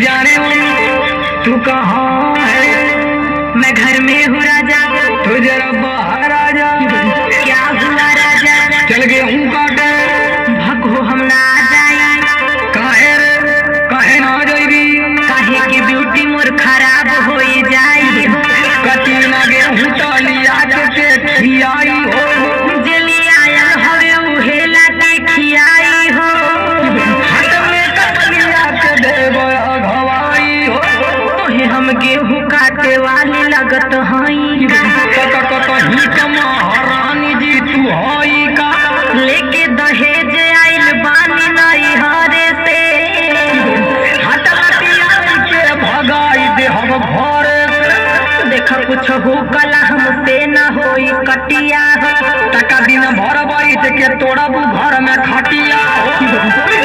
जाने तू कहाँ है? मैं घर में हूँ राजा। तो जरा बाहर आ जा। क्या हुआ राजा? चल गेहूं काटे। भगो हम ना आ जाए। काहे रे? काहे ना जाएगी? काहे की ब्यूटी मोर खराब हो जाई हो। कटी ना गेहूं तालिया के खियाई हो। जली आया हवे उहेला के खियाई हो। हाथ में कटलिया के देबो घवाई हो। तोहे हम गेहूं काटे वाली लगत हई। कहीं कमा रानी जी तू हई का? लेके दहेज आइल बानी नई हरे से। हाथ लटिया के भगाई दे हम घर से। देखा कुछ हो कला हमसे न होई कटिया हो। टका दिन भर बैठ के तोड़ा घर में खटिया हो।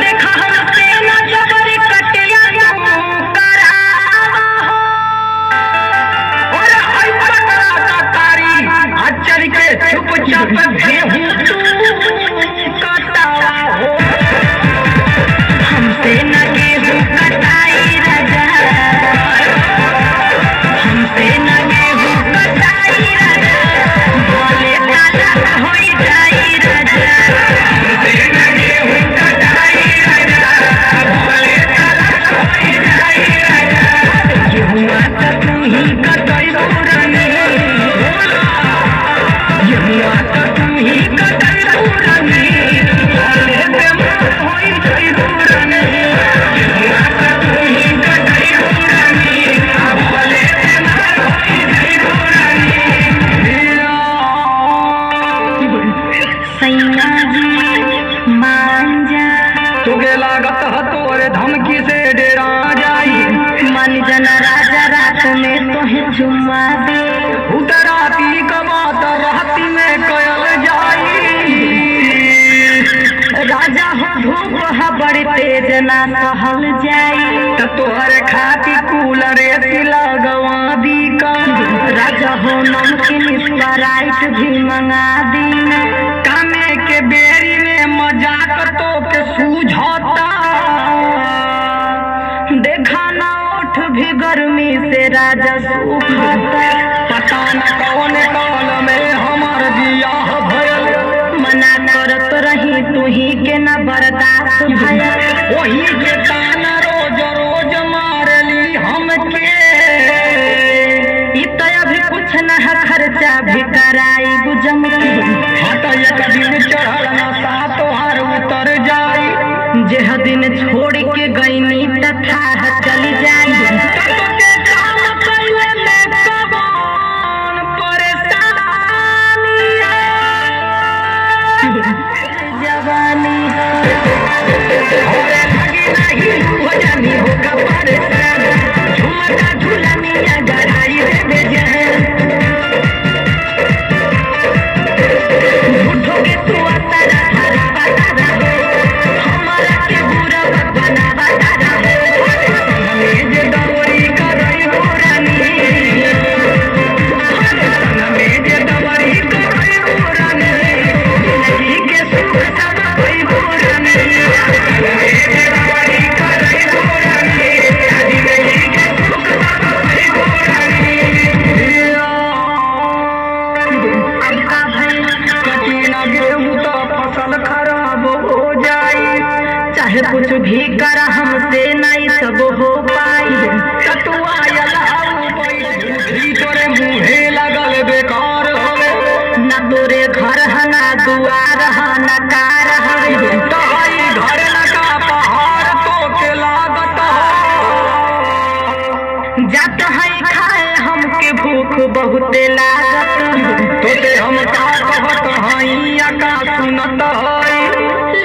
देखा हमसे न जबरी कटिया करावा हो। और हई पकड़ा का तारी अचर के चुपचाप गेहूं तू कटावा हो। हमसे न गेहूं कटाई राजा। हमसे न गेहूं कटाई राजा। भोले काला होई जाई राजा। हमसे न गेहूं कटाई राजा। भोले काला होई जाई राजा। गेहुआ त तू ही कटाई पुरानी। गेहुआ त तू ही कटाई पुरानी। भोले बेमार होई जाई पुरानी। गेहुआ त तू ही कटाई पुरानी। भोले बेमार होई जाई पुरानी। सैया जी मान जा। तुगे लागत ह तोरे धमकी से डेरा जाई। मन जना राजा रात में तोहे चुम्मा दे। उतराती कबात राती में कयल जाई। राजा हो धूप ह बड़ी तेज ना सहल जाई। त तोहरे खाती कूलर एसी लगवा दी का। राजा हो नमकीन स्प्राइट भी मंगा दी। कामे के बेरी में मजाक तो के सूझता। देखा ना ओठ भी गर्मी से राजा सूखता। पता न कौन काल में हमार बियाह भयल। मना करत रही तू ही के न बर्दाश्त भया। वही के ताना रोज रोज मारली हमके। ई तो अभी कुछ न है खर्चा भी कराई गुजम की। हट एक दिन चढ़ल नशा तोहार उतर जाई। जेह दिन छोड़ के गईनी तथा चली जाई। तोके काम कइले में कौन परेशानी जवानी होरे लगी नहीं हो जानी हो का परेशान। झुमका झुलनिया गड़ाई रे बेजान। झूठो के तू अतरा हरा बता रहे। हमारा के बुरा बना बता रहे। हमें जे दवरी करई पुरानी। हमें जे दवरी करई पुरानी। जिंदगी के सुख सब कोई पुरानी। हमें जे दवरी करई पुरानी। जिंदगी के सुख सब कोई पुरानी। अब का भई कटी ना गेहूं तो फसल खराब हो जाई। चाहे कुछ भी कर हमसे नहीं सब हो पाई। कटुआ यलाऊ बैठी तोरे मुहे लगल बेकार होवे। न तोरे घर है ना दुआर है न कार है। तहाई घर लगा पहाड़ तो के लागत जात है खाए हमके भूख बहुते लागत। तोते हम का कहत हई का सुनत हई।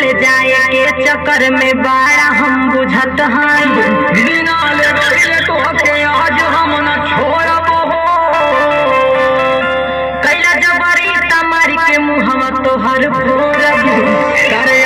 ले जाए के चक्कर में बाड़ा हम बुझत हैं। बिना ले गइले तो के आज हम न छोड़ब हो। कैला जबरी तमारी के मुँह तोहर फोड़ब। करे